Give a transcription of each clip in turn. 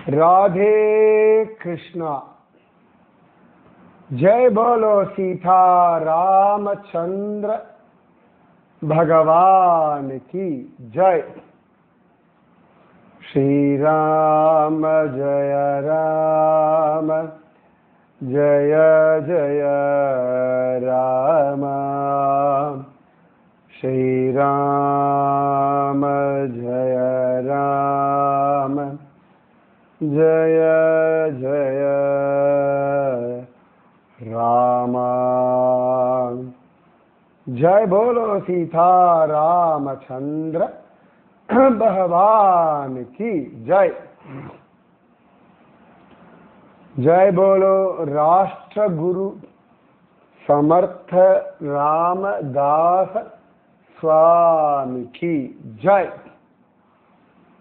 राधे कृष्णा। जय बोलो सीता रामचंद्र भगवान की जय। श्री राम जय राम जय जय राम। श्री राम जय राम जय जय राम। जय बोलो सीता रामचंद्र भगवान की जय। जय बोलो राष्ट्र गुरु समर्थ रामदास स्वामी की जय।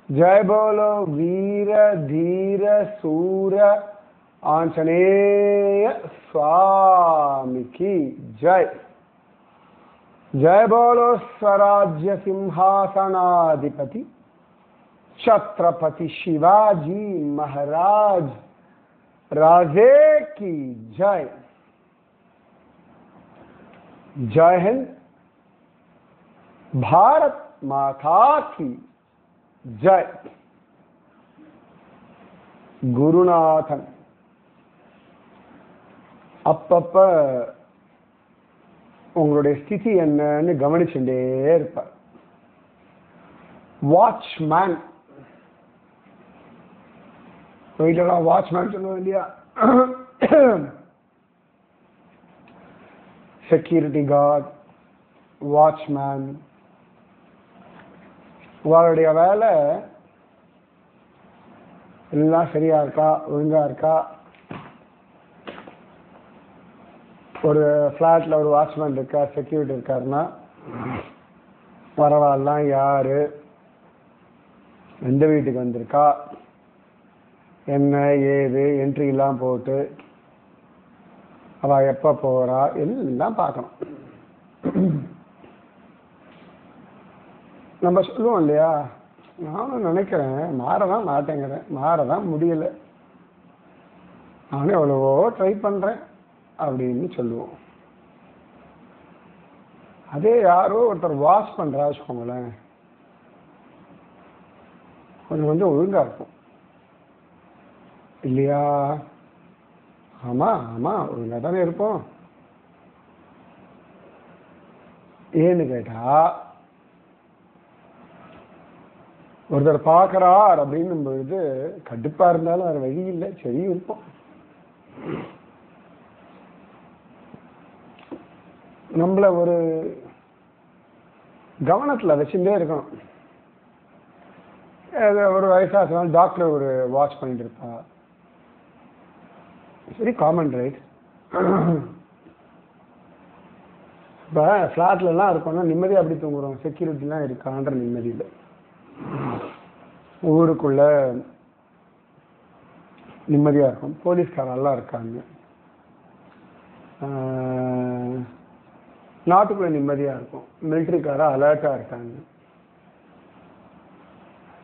जय बोलो वीर धीर सूर आंजनेय स्वामी की जय। जय बोलो स्वराज्य सिंहासनाधिपति छत्रपति शिवाजी महाराज राजे की जय। जय हिंद। भारत माता की जय। குருநாதன் அப்பப்ப உங்களுடைய ஸ்திதி என்னன்னு கவனிச்சுட்டே இருப்பார். வாட்ச்மேன் வீட்டிலாம் வாட்ச்மேன் சொல்லுவோம் இல்லையா, செக்யூரிட்டி கார்டு, வாட்ச்மேன், உங்களுடைய வேலை எல்லாம் சரியா இருக்கா, ஒழுங்கா இருக்கா. ஒரு ஃப்ளாட்ல ஒரு வாட்ச்மேன் இருக்கா, செக்யூரிட்டி இருக்காருன்னா பரவாயில்லாம் யாரு, எந்த வீட்டுக்கு வந்திருக்கா, என்ன ஏது என்ட்ரிலாம் போட்டு அவ எப்ப போறா எல்லாம் பார்க்கணும். நம்ம சொல்லுவோம் இல்லையா, நானும் நினைக்கிறேன் மாறதான் மாட்டேங்கிறேன், மாறதான் முடியல, நானும் எவ்வளவோ ட்ரை பண்றேன் அப்படின்னு சொல்லுவோம். அதே யாரோ ஒருத்தர் வாஷ் பண்றா வச்சுக்கோங்களேன், கொஞ்சம் ஒழுங்கா இருக்கும் இல்லையா? ஆமா ஆமா ஒழுங்கா தானே இருப்போம். ஏன்னு கேட்டா, ஒருத்தர் பார்க்கறார் அப்படின்னும் பொழுது கடுப்பா இருந்தாலும் வேற வழி இல்லை, சரி இருப்போம். நம்மள ஒரு கவனத்துல வச்சுட்டே இருக்கணும். ஒரு வயசாச்சுனாலும் டாக்டர் ஒரு வாட்ச் பண்ணிட்டு இருப்பா, சரி காமன் ரைட். இப்ப ஃபிளாட்ல எல்லாம் இருக்கோம்னா நிம்மதியா அப்படி தூங்குறோம், செக்யூரிட்டி எல்லாம் இருக்கான்ற நிம்மதி இல்லை. ஊருக்குள்ள நிம்மதியா இருக்கும், போலீஸ்காரெல்லாம் இருக்காங்க, நாட்டுக்குள்ள நிம்மதியா இருக்கும், மிலிட்டரிக்கார அலர்ட்டா இருக்காங்க.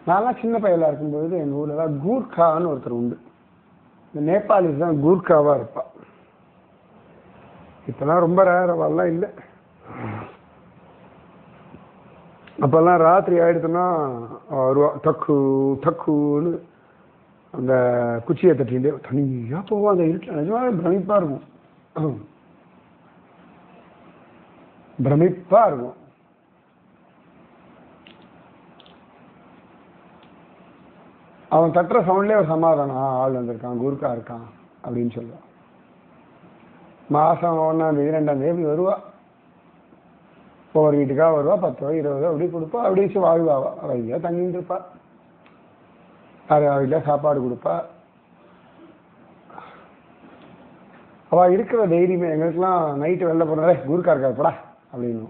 நான்லாம் சின்ன பையலா இருக்கும்போது எங்க ஊர்ல தான் கூர்கான்னு ஒருத்தர் உண்டு. இந்த நேபாளிஸ் தான் கூர்காவா இருப்பா. இப்பெல்லாம் ரொம்ப ரேரவாலாம் இல்லை. அப்பெல்லாம் ராத்திரி ஆயிடுச்சுன்னா வருவா, டக்கு டக்குன்னு அந்த குச்சியை தட்டிகிட்டே தனியா போவோம். அந்த இருட்டில் நிஜமாவே பிரமிப்பா இருக்கும், பிரமிப்பா இருக்கும். அவன் தட்டுற சவுண்ட்லேயே ஒரு சமாதானம், ஆள் வந்திருக்கான், குருக்கா இருக்கான் அப்படின்னு சொல்லுவான். மாசம் 1ஆம் தேதி 2ஆம் தேதி வருவா, ஒவ்வொரு வீட்டுக்காக வருவா, 10 ரூபா 20 ரூபா அப்படி கொடுப்பா, அப்படி வாழ்வாவா, வையா தங்கிட்டு இருப்பா, அது வீட்டில் சாப்பாடு கொடுப்பா. அவ இருக்கிற தைரியமே எங்களுக்குலாம் நைட்டு வெளில போனாலே கூர்க்கா இருக்காப்படா அப்படின்னு.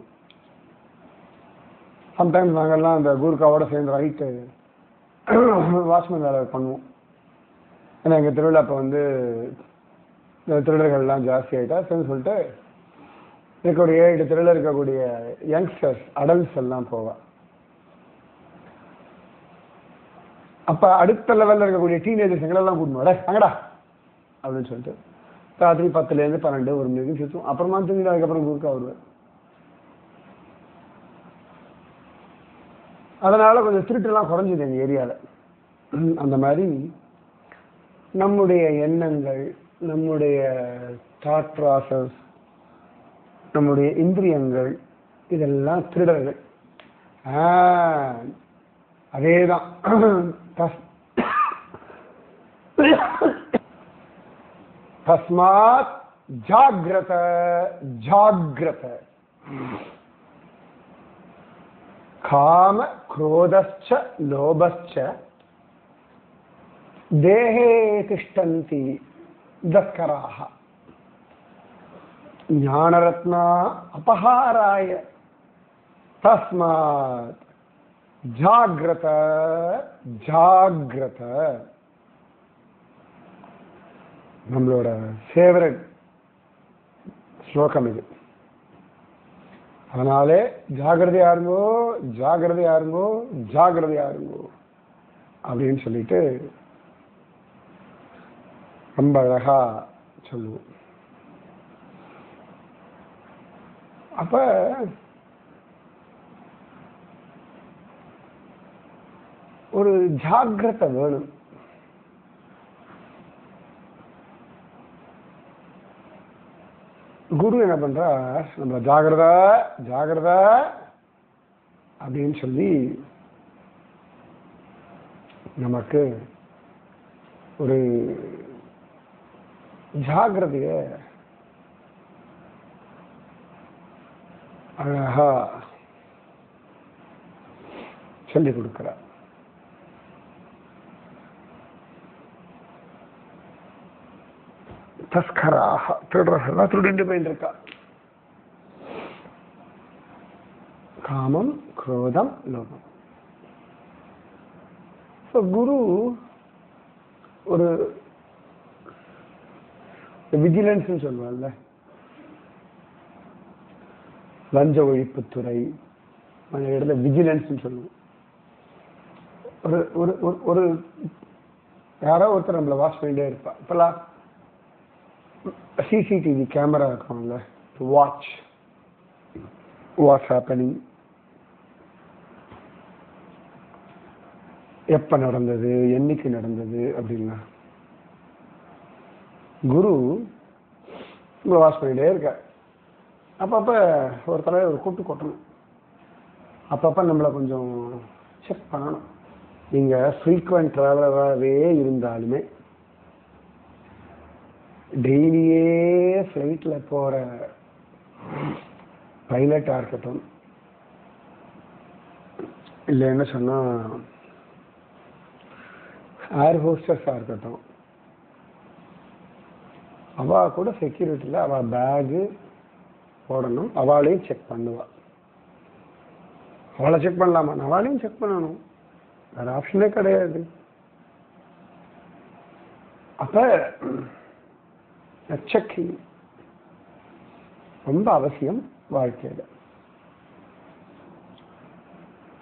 சம்டைம்ஸ் நாங்கள்லாம் அந்த கூர்க்காவோட சேர்ந்து நைட்டு வாட்ச்மேன் வேலை பண்ணுவோம். ஏன்னா எங்கள் திருவிழா அப்போ திருடர்கள்லாம் ஜாஸ்தி ஆகிட்டா சரின்னு சொல்லிட்டு இருக்கக்கூடிய 7 தெருவில் இருக்கக்கூடிய யங்ஸ்டர்ஸ் அடல்ட்ஸ் எல்லாம் போவா. அப்போ அடுத்த லெவலில் இருக்கக்கூடிய டீனேஜர்ஸுங்களெல்லாம் கூட்டின்னு வர அங்கடா அப்படின்னு சொல்லிட்டு ராத்திரி 10லேருந்து 12 1 மணிக்கு சுற்றும். அப்புறமா தூங்கிட்டு அதுக்கப்புறம் குறுக்கா வருவார். அதனால கொஞ்சம் திருட்டுலாம் குறைஞ்சிது எங்கள் ஏரியாவில். அந்த மாதிரி நம்முடைய எண்ணங்கள், நம்முடைய தாட் ப்ராசஸ், நம்முடைய இந்திரியங்கள் இதெல்லாம் திருடர்கள். அதேதான். தஸ்மாத் ஜாக்ரத ஜாக்ரத. காம क्रोधश्च लोभश्च देहे तिष्ठन्ति दस्कराः ज्ञानरत्ना अपहाराय तस्मात् जाग्रत जाग्रत. நம்மளோட ஃபேவரட் ஸ்லோகம் இது. அதனாலே ஜாகிரதையா இருங்கோ ஜாகிரதையா இருங்கோ ஜாகிரதையா இருங்கோ அப்படின்னு சொல்லிட்டு ரொம்ப அழகா சொல்லுவோம். அப்ப ஒரு ஜாகிரதை வேணும். குரு என்ன பண்றார், நம்ம ஜாகிரதா ஜாகிரதா அப்படின்னு சொல்லி நமக்கு ஒரு ஜாகிரதைய அழகா சொல்லி கொடுக்கிறார். தஸ்கராக திருடர்களா திருடிட்டு போயிட்டு இருக்கா. காமம் குரோதம் லோகம். குரு ஒரு விஜிலன்ஸ் சொல்லுவாங்கல்ல, லஞ்ச ஒழிப்புத்துறை அந்த இடத்துல விஜிலன்ஸ் சொல்லுவோம். ஒரு ஒரு ஒரு யாரோ ஒருத்தர் நம்மளை வாட்ச் பண்ணிட்டே இருப்பா. இப்பெல்லாம் சிசிடிவி கேமரா இருக்கும்ல, வாட்ச் வாட்ஸ் ஹேப்பனிங், எப்ப நடந்தது என்னைக்கு நடந்தது அப்படின்னா. குரு உங்களை வாட்ச் பண்ணிட்டே இருக்க. அப்பப்ப ஒரு தலைவர் ஒரு கூட்டு கொட்டணும். அப்பப்ப நம்மளை கொஞ்சம் செக் பண்ணணும். நீங்க ஃப்ரீக்வெண்ட் டிராவலராகவே இருந்தாலுமே, டெய்லியே ஃப்ளைட்ல போற பைலட்டா இருக்கட்டும், இல்லை என்ன சொன்னா ஏர் ஹோஸ்டஸா இருக்கட்டும், அவ கூட செக்யூரிட்டியில அவ பேகு போடணும். அவளையும் செக் பண்ணுவா. அவளை செக் பண்ணலாமா, அவளையும் செக் பண்ணணும். வேற ஆப்ஷனே கிடையாது. அப்ப செக்கிங் ரொம்ப அவசியம் வாழ்க்கையில.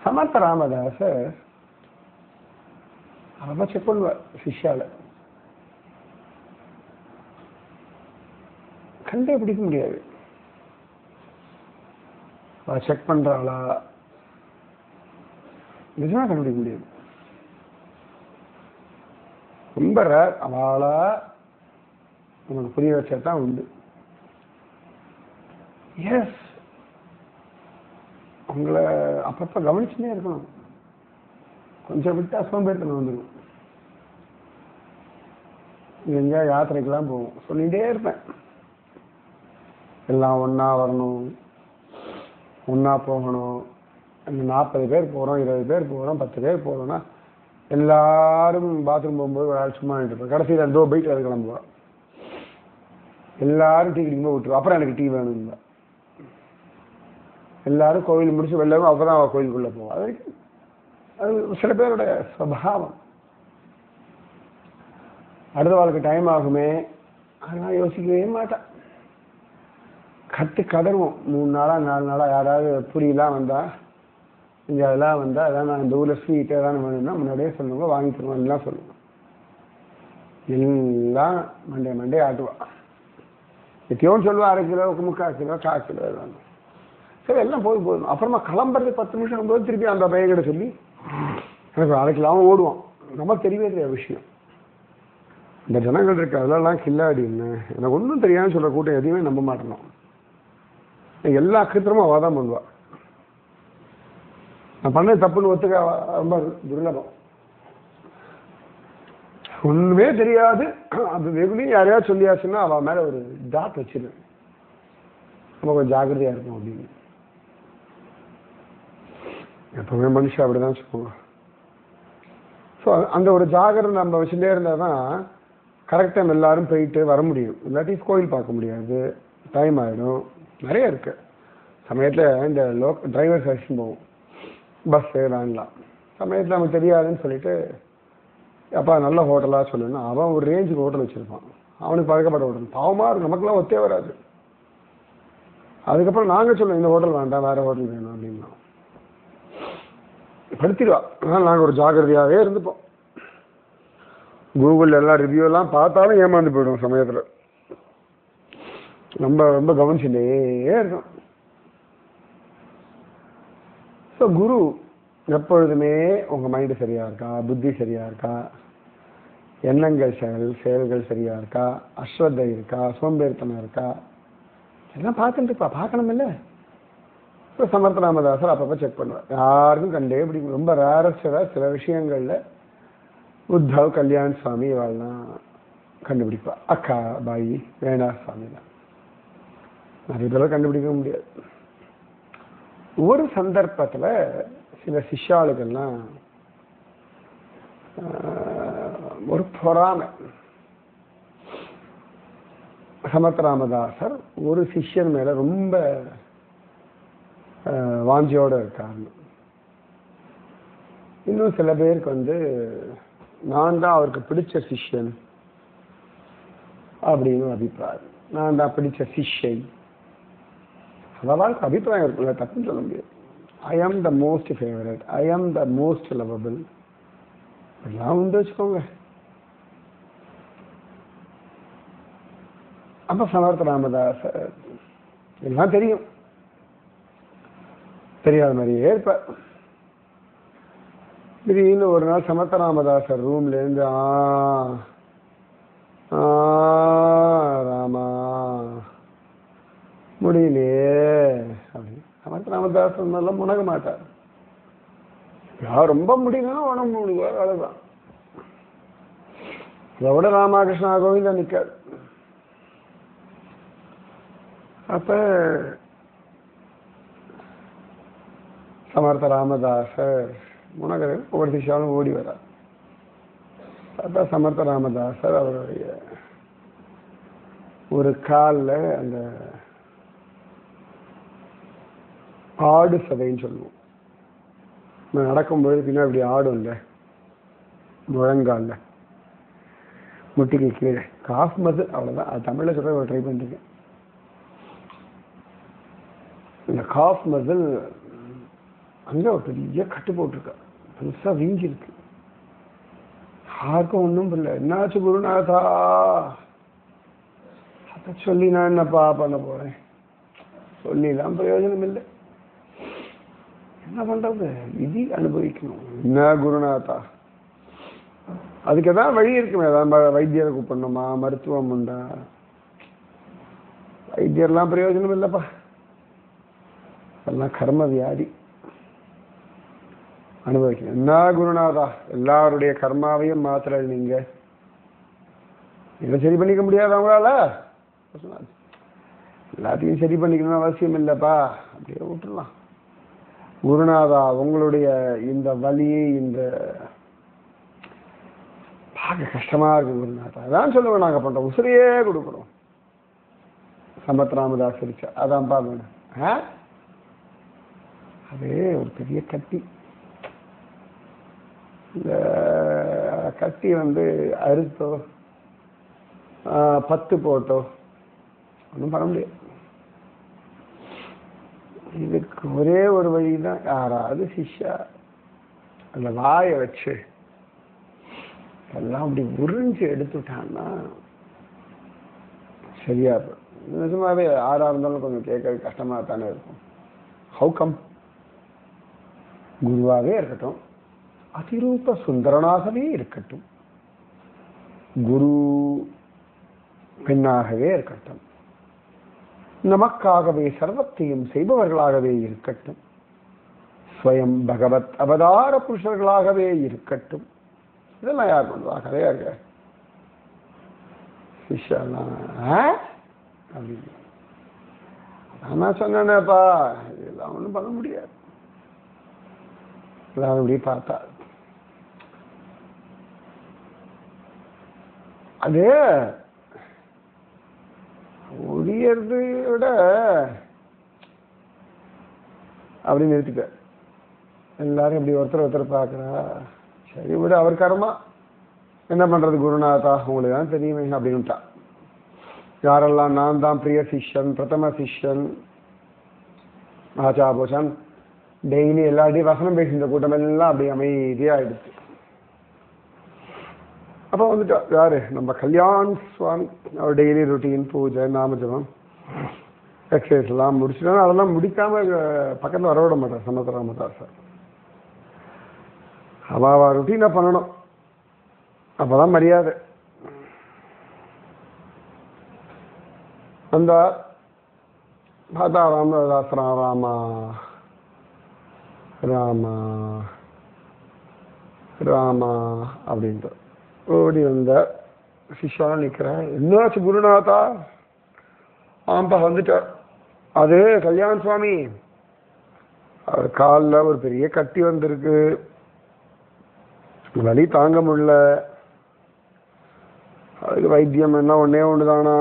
சமர்த்த ராமதாசர் அவ செக் பண்ணுவார் சிஷ்யால. கண்டே பிடிக்க முடியாது. அவ செக் பண்றாளா நிஜமா கண்டுபிடிக்க முடியாது. ரொம்ப ரேர். அவளா உனக்கு புரிய வச்சதான் உண்டு. எஸ், உங்களை அப்பப்ப கவனிச்சுட்டே இருக்கணும். கொஞ்சம் விட்டா சோம்பேறித்தனம் வந்துடும். எங்க யாத்திரைக்கெல்லாம் போவோம், சொல்லிட்டே இருப்பேன், எல்லாம் ஒன்னா வரணும், ஒன்னா போகணும். 40 பேர் போறோம், 20 பேர் போறோம், 10 பேர் போறோம்னா எல்லாரும் பாத்ரூம் போகும்போது ஒரு ஆள் சும்மா இருப்பேன். கடைசியில் 2 பைக் அது கிளம்புவோம். எல்லாரும் டீ குடிக்கும்போது விட்டுருவோம். அப்புறம் எனக்கு டீ வேணுங்க. எல்லாரும் கோவில் முடிச்சு வெள்ளவும் அப்பதான் அவ கோயிலுக்குள்ள போவோம். அது அது சில பேருடைய சுபாவம். அடுத்த வாழ்க்கை டைம் ஆகுமே அதெல்லாம் யோசிக்கவே மாட்டேன். கத்து கதறுவோம். 3 நாளா 4 நாளா யாராவது புரியலாம் வந்தா இங்கே அதெல்லாம் வந்தால் அதான் நான் இந்த ஊரில் ஸ்வீட்டு எதாவது வேணும்னா முன்னாடியே சொல்லுங்க வாங்கி தருவாங்கலாம் சொல்லுவேன். எல்லாம் மண்டே ஆட்டுவா. எத்தையோன்னு சொல்லுவா 1/2 கிலோ 3/4 கிலோ 1/4 கிலோ எல்லாம். சரி எல்லாம் போதும். அப்புறமா கிளம்புறது 10 நிமிஷம் போது திருப்பி அந்த பையன்கிட்ட சொல்லி எனக்கு 1/2 கிலோவும் ஓடுவான். நமக்கு தெரியவே தெரியாது விஷயம். இந்த ஜனங்கள் இருக்கு அதெல்லாம் கில்லாடின்னு எனக்கு ஒன்றும் தெரியாதுன்னு சொல்கிற கூட்டம் எதையுமே நம்ப மாட்டேனோம். எல்லா அக்கிரமும் அவள் தான் பண்ணுவாள். நான் பண்ணது தப்புன்னு ஒத்துக்க ரொம்ப துர்லபம். ஒண்ணுமே தெரியாது அது வெகுலையும் யாரையாவது சொல்லியாச்சுன்னா அவள் மேல ஒரு டாட் வச்சிருவேன். நம்ம கொஞ்சம் ஜாக்கிரதையா இருக்கும் அப்படின்னு. எப்பவுமே மனுஷன் அப்படிதான் சொல்லுவாங்க. ஸோ அந்த ஒரு ஜாகிரதை நம்ம வச்சுட்டே இருந்தால் தான் கரெக்ட் டைம் எல்லாரும் போயிட்டு வர முடியும். இல்லாட்டி கோயில் பார்க்க முடியாது, டைம் ஆகிடும். நிறைய இருக்கு சமயத்தில். இந்த டிரைவர் செலக்ஷன் போகும், பஸ்ஸு வேன்லாம் சமயத்தில் நமக்கு தெரியாதுன்னு சொல்லிட்டு அப்பா நல்ல ஹோட்டலாக சொல்லணும்னா அவன் ஒரு ரேஞ்சுக்கு ஹோட்டல் வச்சுருப்பான். அவனுக்கு பழக்கப்பட்ட ஹோட்டல் பாவமாக இருக்கும், நமக்குலாம் ஒத்தே வராது. அதுக்கப்புறம் நாங்கள் சொல்லுவோம் இந்த ஹோட்டல் வேண்டாம் வேறு ஹோட்டல் வேணும் அப்படின்னா படுத்திடுவா. அதனால் நாங்கள் ஒரு ஜாக்கிரதையாகவே இருந்துப்போம். கூகுளில் எல்லாம் ரிவ்யூலாம் பார்த்தாலும் ஏமாந்து போயிடும் சமயத்தில். ரொம்ப ரொம்ப கவனிச்சுட்டே இருக்கும். ஸோ குரு எப்பொழுதுமே உங்கள் மைண்டு சரியாக இருக்கா, புத்தி சரியாக இருக்கா, எண்ணங்கள் செயல்கள் சரியாக இருக்கா, அஸ்வத்தை இருக்கா, சோம்பேறித்தனம் இருக்கா, எல்லாம் பார்த்துட்டு இருப்பா. பார்க்கணும் இல்லை. ஸோ சமர்த்த ராமதாசர் அப்பப்போ செக் பண்ணுவார். யாருக்கும் கண்டே பிடிக்கும். ரொம்ப ரேரஸ்டாக சில விஷயங்களில் உத்தவ் கல்யாண் சுவாமி இவாள்லாம் கண்டுபிடிப்பா. அக்கா பாயி வேணா சுவாமி தான் நிறைய பேர் கண்டுபிடிக்க முடியாது. ஒரு சந்தர்ப்பத்தில் சில சிஷ்யாளுக்கெல்லாம் ஒரு பொறாமை. சமர்த்த ராமதாசர் ஒரு சிஷ்யன் மேல ரொம்ப வாஞ்சியோட இருக்காங்க. இன்னும் சில பேருக்கு நான் தான் அவருக்கு பிடிச்ச சிஷ்யன் அப்படின்னு அபிப்பிராயம். நான் தான் பிடிச்ச சிஷ்யை அதெல்லாம் அபிப்பிராயம் இருக்குல்ல, தப்புன்னு சொல்ல முடியாது. ஐ ஆம் த மோஸ்ட் ஃபேவரட், ஐ ஆம் த மோஸ்ட் லவபிள் எல்லாம் உண்டு வச்சுக்கோங்க. அப்ப சமர்த்த ராமதாசர் எல்லாம் தெரியும், தெரியாத மாதிரியே இருப்பார். திடீர்னு ஒரு நாள் சமர்த்த ராமதாசர் ரூம்ல இருந்து ராமா முடியலையே அப்படின்னு. சமர்த்த ராமதாசர் நல்லா முணக மாட்டார். யார் ரொம்ப முடியலன்னா உடம்பு முடிவார், அவ்வளவுதான். அதோட ராமகிருஷ்ணா கோவிந்தா நிற்கார். அப்ப சமர்த்த ராமதாசர் முனகர் ஒவ்வொரு திசாலும் ஓடி வரார். அப்ப சமர்த்த ராமதாசர் அவருடைய ஒரு காலில் அந்த ஆடு சதைன்னு சொல்லுவோம், நடக்கும்போது பின்னா இப்படி ஆடும் இல்லை முழங்கால முட்டிக்கு கீழே காஃப் மசில், அவ்வளோதான். அது தமிழில் சொல்ல ட்ரை பண்ணிருக்கேன். இந்த காஃப் மசில் அங்கே ஒரு பெரிய கட்டு போட்டிருக்கா, பெருசாக வீங்கிருக்கு. யாருக்கும் ஒன்றும் இல்லை. என்னாச்சு குருநாதா, அதை சொல்லி நான் என்னப்பா பண்ண போறேன், சொல்லிலாம் பிரயோஜனம் இல்லை. என்ன பண்றது, விதி அனுபவிக்கணும். என்ன குருநாதா, அதுக்கு ஏதாவது வழி இருக்குமே, ஏதாவது வைத்தியரை கூப்பிடணுமா, மருத்துவம் உண்டா? வைத்தியர்லாம் பிரயோஜனம் இல்லைப்பா, அதெல்லாம் கர்ம வியாதி, அனுபவிக்கணும். என்ன குருநாதா, எல்லாருடைய கர்மாவையும் மாத்திர நீங்க இதை சரி பண்ணிக்க முடியாது அவங்களால, எல்லாத்தையும் சரி பண்ணிக்கணும்னு அவசியம் இல்லைப்பா, அப்படியே விட்டுடலாம். குருநாதா உங்களுடைய இந்த வலியை இந்த பார்க்க கஷ்டமா இருக்கு குருநாதா, அதான் சொல்லுவோம், நாங்க பண்றோம், உசிரியே கொடுக்குறோம். சமத் ராமதாஸ் இருச்சா அதான்ப்பா வேணும். அது ஒரு பெரிய கத்தி, இந்த கத்தி அறுத்தோ 10 போட்டோ ஒன்றும் பண்ண முடியாது. இதுக்கு ஒரே ஒரு வழிதான், யாராவது சிஷ்யா அந்த வாயை வச்சு எல்லாம் அப்படி உறிஞ்சு எடுத்துட்டான்னா சரியா இருக்கும். நிஜமாவே யாரா இருந்தாலும் கொஞ்சம் கேட்க கஷ்டமா தானே இருக்கும். How come? குருவாகவே இருக்கட்டும், அதிரூப சுந்தரனாகவே இருக்கட்டும், குரு பெண்ணாகவே இருக்கட்டும், நமக்காகவே சர்வத்தையும் செய்பவர்களாகவே இருக்கட்டும், ஸ்வயம் பகவத் அவதார புருஷர்களாகவே இருக்கட்டும், இதெல்லாம் யார் பண்ணுவா? கதையா இருக்க சிஷ்யெல்லாம் அப்படின்னு நான் சொன்னேனேப்பா, இதெல்லாம் ஒன்றும் பண்ண முடியாது. எல்லாரும் இப்படி பார்த்தா அது ஒழியறதை விட அப்படின்னு நிறுத்திட்ட. எல்லாரும் இப்படி ஒருத்தர் பார்க்கறா, சரி விட அவர் கர்மா, என்ன பண்றது குருநாதா, உங்களுக்கு தான் தெரியுமே அப்படின்னுட்டா. யாரெல்லாம் நான் தான் பிரிய சிஷ்யன், பிரதம சிஷ்யன், ஆச்சா போஷன், டெய்லி எல்லாத்தையும் வசனம் பேசின கூட்டம் எல்லாம் அப்படி அமைதியா ஆயிடுச்சு. அப்போ வந்துட்டா யாரு, நம்ம கல்யாண் சுவாமி. அவர் டெய்லி ரொட்டீன் பூஜை நாமஜபம் எக்ஸசைஸ் எல்லாம் முடிச்சுட்டா, அதெல்லாம் முடிக்காம பக்கத்தில் வரவிட மாட்டார் சமத்தராமதார் சார். அவ ரொட்டீனா பண்ணணும், அப்பதான் மரியாதை. அந்த பார்த்தா ராமதாசரம் ராமா ராமா ராமா அப்படின்ட்டு ஓடி வந்த சிஷ்யா நிற்கிறேன். என்னாச்சு குருநாதா? ஆம்பா வந்துட்டார். அது கல்யாண் சுவாமி, அவர் காலில் ஒரு பெரிய கட்டி வந்திருக்கு, வலி தாங்க முடியல, அதுக்கு வைத்தியம் என்ன ஒன்னே ஒண்ணுதானா,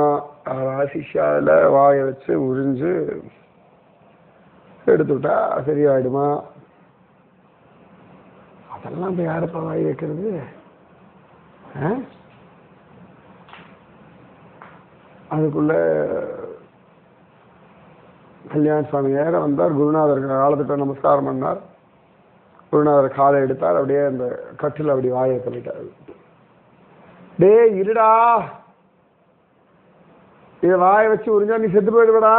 சிஷ்யாவில் வாயை வச்சு உறிஞ்சு எடுத்துட்டா சரியாயிடுமா? அதெல்லாம் இப்போ யாருப்பா வாய் வைக்கிறது? அதுக்குள்ள கல்யாண சுவாமி நேர வந்தார். குருநாதர் காலத்திட்ட நமஸ்காரம் பண்ணார். குருநாதர் காலை எடுத்தார், அப்படியே அந்த கட்டில் அப்படி வாயை கழிட்டார். டே இருடா, இதை வாயை வச்சு உறிஞ்சா நீ செத்து போயிடுவடா.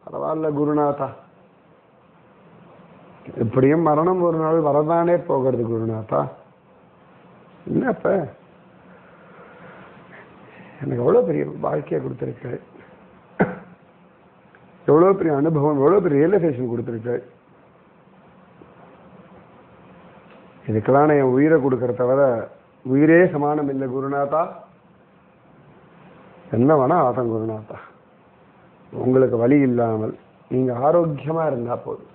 பரவாயில்ல குருநாதா, எப்படியும் மரணம் ஒரு நாள் வரதானே போகிறது குருநாதா. என்னப்ப எனக்கு எவ்வளோ பெரிய வாழ்க்கையை கொடுத்துருக்கு, எவ்வளோ பெரிய அனுபவம், எவ்வளோ பெரிய ரியலைசேஷன் கொடுத்துருக்கு. இதுக்கெல்லாம் நான் என் உயிரை கொடுக்கற தவிர உயிரே சமானம் இல்லை குருநாதா. என்ன வேணா ஆட்டம் குருநாதா, உங்களுக்கு வலி இல்லாமல் நீங்க ஆரோக்கியமா இருந்தா போதும்.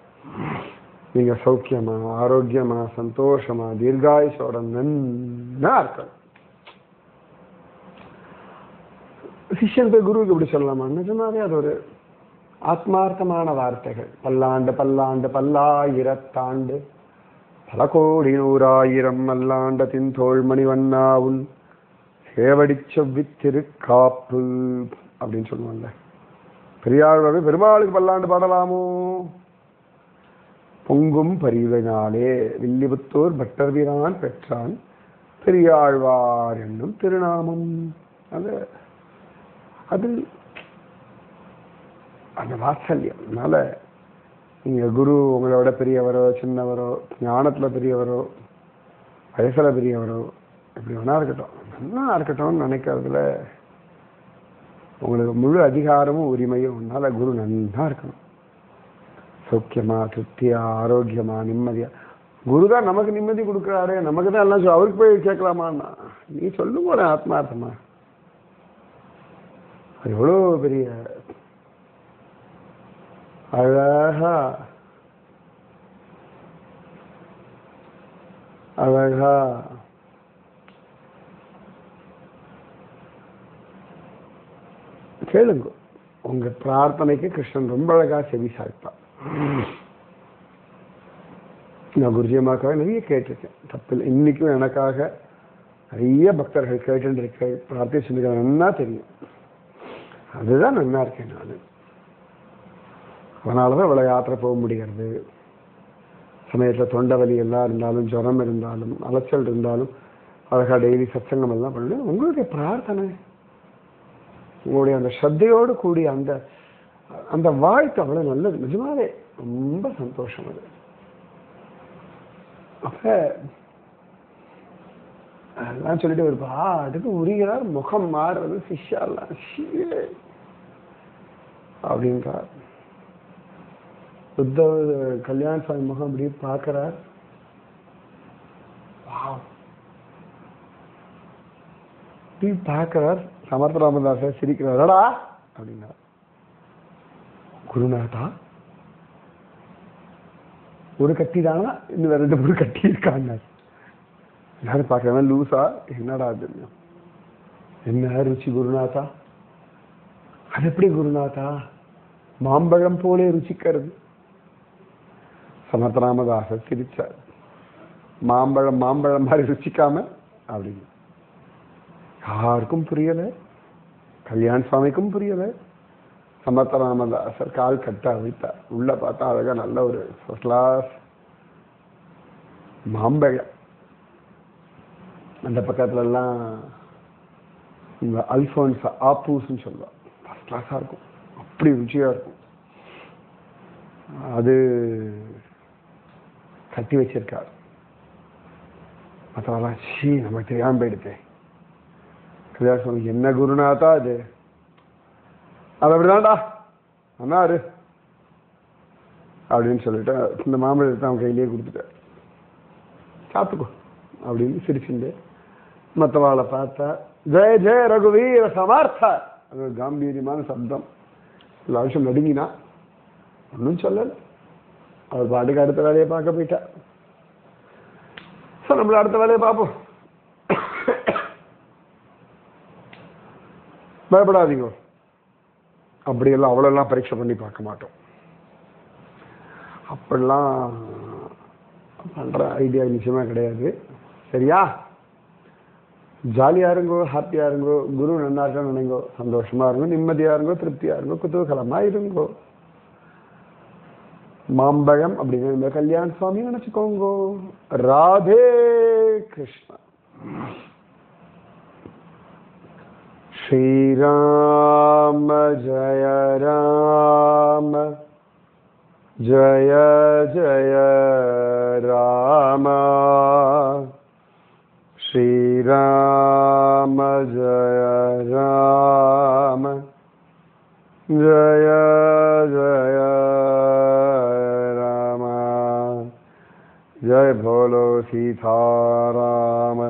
நீங்க சௌக்கியமா ஆரோக்கியமா சந்தோஷமா தீர்காயுஷோட நன்னா இருக்கணும். சிஷ்யன் போய் குருவுக்கு இப்படி சொல்லலாமா? நிஜமாவே அது ஒரு ஆத்மார்த்தமான வார்த்தைகள். பல்லாண்டு பல்லாண்டு பல்லாயிரத்தாண்டு பல கோடி நூறாயிரம் மல்லாண்டத்தின் தோள் மணிவண்ணா உன் சேவடி செவ்வித்திரு காப்பு அப்படின்னு சொல்லுவாங்க. பெரியாழ்வாவே பெருமாளுக்கு பல்லாண்டு பாடலாமோ? பொங்கும் பரிவினாலே வில்லிபுத்தூர் பட்டர் வீரான் பெற்றான் பெரியாழ்வார் என்னும் திருநாமம். அது அந்த வாத்சல்யம். அதனால நீங்க குரு உங்களை விட பெரியவரோ சின்னவரோ ஞானத்துல பெரியவரோ வயசுல பெரியவரோ எப்படி வேணா இருக்கட்டும், நல்லா இருக்கட்டும்னு நினைக்கிறதுல உங்களுக்கு முழு அதிகாரமும் உரிமையும். அதனால குரு நன்னா இருக்கணும், சௌக்கியமா திருப்தியா ஆரோக்கியமா நிம்மதியா. குருதான் நமக்கு நிம்மதி கொடுக்குறாரு, நமக்கு தான் எல்லாம் அவருக்கு போய் கேட்கலாமான்னா நீ சொல்லும் போல ஆத்மார்த்தமா. அது எவ்வளோ பெரிய அழகா அழகா கேளுங்க. உங்க பிரார்த்தனைக்கு கிருஷ்ணன் ரொம்ப அழகா செவி சாய்ப்பார். நான் குருஜியமாக்காக நிறைய கேட்டிருக்கேன், தப்பில்லை. இன்னைக்கும் எனக்காக நிறைய பக்தர்கள் கேட்டு இருக்கேன், பிரார்த்திச்சுருக்க நன்னா தெரியும். அதுதான் நன்னா இருக்கேன் நான். அதனாலதான் இவ்வளவு யாத்திரை போக முடிகிறது. சமயத்துல தொண்டை வலி எல்லாம் இருந்தாலும், ஜுரம் இருந்தாலும், அலைச்சல் இருந்தாலும் அழகா டெய்லி சத்சங்கம் எல்லாம் பண்ணு. உங்களுடைய பிரார்த்தனை, உங்களுடைய அந்த ஸ்ரத்தையோடு கூடிய அந்த அந்த வாழ்க்கை அவ்வளவு நல்லது. நிஜமாவே ரொம்ப சந்தோஷம் அது. அப்ப அதெல்லாம் சொல்லிட்டு ஒரு பாட்டுக்கு உரிகிறார். முகம் மாறுறது சிஷ்யாலாம் அப்படின்றார். உத்தவ் கல்யாண சுவாமி முகம் அப்படி பார்க்கிறார். பார்க்கிறார். சமர்த்த ராமதாச சிரிக்கிறாரடா அப்படின்னார். குருநாதா ஒரு கட்டி தானா, இன்னும் 2-3 கட்டி இருக்காங்க. யாரும் பார்க்கறவன் லூசா, என்னடா அது, என்ன ருச்சி குருநாதா? அது எப்படி குருநாதா மாம்பழம் போலே ருச்சிக்கிறது? சமர்த்த ராமதாசர் சிரிச்சார். மாம்பழம் மாம்பழம் மாதிரி ருச்சிக்காம அப்படின்னு. யாருக்கும் புரியல, கல்யாண சுவாமிக்கும் புரியல. சமர்த்த ராமதாசர் கால் கட்ட அவித்தார். உள்ள பார்த்தா அழகா நல்ல ஒரு கிளாஸ் மாம்பழம். அந்த பக்கத்துல எல்லாம் இந்த அல்போன்ஸ் ஆப்பூஸ்ன்னு சொல்லுவாங்க, ஃபர்ஸ்ட் கிளாஸா இருக்கும், அப்படி ருச்சியா இருக்கும். அது கட்டி வச்சிருக்காரு. மற்றவெல்லாம் நமக்கு தெரியாம போயிடுத்தே. கல்யாண சுவாமி என்ன குருநாதா அது, அது அப்படிதான்டா அண்ணாரு அப்படின்னு சொல்லிட்டு இந்த மாம்பழத்தை அவன் கையிலேயே கொடுத்துட்டார். சாப்பிட்டுக்கோ அப்படின்னு சிரிச்சுண்டு மற்றவாளை பார்த்தா ஜெய ஜெய ரகுவீர சமர்த்த, அது காம்பீரியமான சப்தம். எல்லா விஷயம் நடுங்கினா ஒன்றும் சொல்லல. அவர் பாட்டுக்கு அடுத்த வேலையை பார்க்க போயிட்டா. நம்மள அடுத்த வேலையை பார்ப்போம். பயப்படாதீங்க, அப்படியெல்லாம் அவ்வளோலாம் பரீட்சை பண்ணி பார்க்க மாட்டோம். அப்படிலாம் பண்ற ஐடியா நிச்சயமா கிடையாது. சரியா? ஜாலியா இருங்கோ, ஹாப்பியா இருங்கோ, குரு நல்லா இருக்கா நினைங்கோ, சந்தோஷமா இருங்கோ, நிம்மதியா இருங்கோ, திருப்தியா இருங்கோ, குதூகலமா இருங்கோ. மாம்பழம் அப்படிங்கிற கல்யாண சுவாமி நினைச்சுக்கோங்கோ. ராதே கிருஷ்ணா. ஸ்ரீராம ஜய ராம ஜய ஜய ராம. ஸ்ரீராம ஜய ராம ஜய ஜய ராம. जय भोलो सीताराम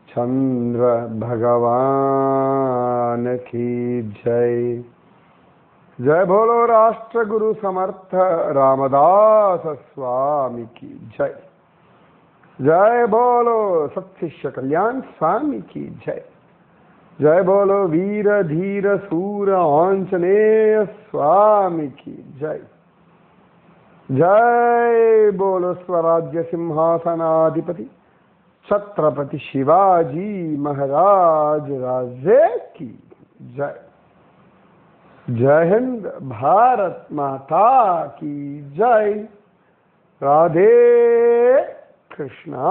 चंद्र भगवान की जय. जय भोलो राष्ट्र गुरु समर्थ रामदास स्वामी की जय. जय बोलो सत्शिष्य कल्याण स्वामी की जय. जय बोलो वीर धीर सूर आंजनेय स्वामी की जय. जय बोलो स्वराज्य सिंहासनाधिपति छत्रपति शिवाजी महाराज राजे की जय. जय हिंद, भारत माता की जय. राधे कृष्णा.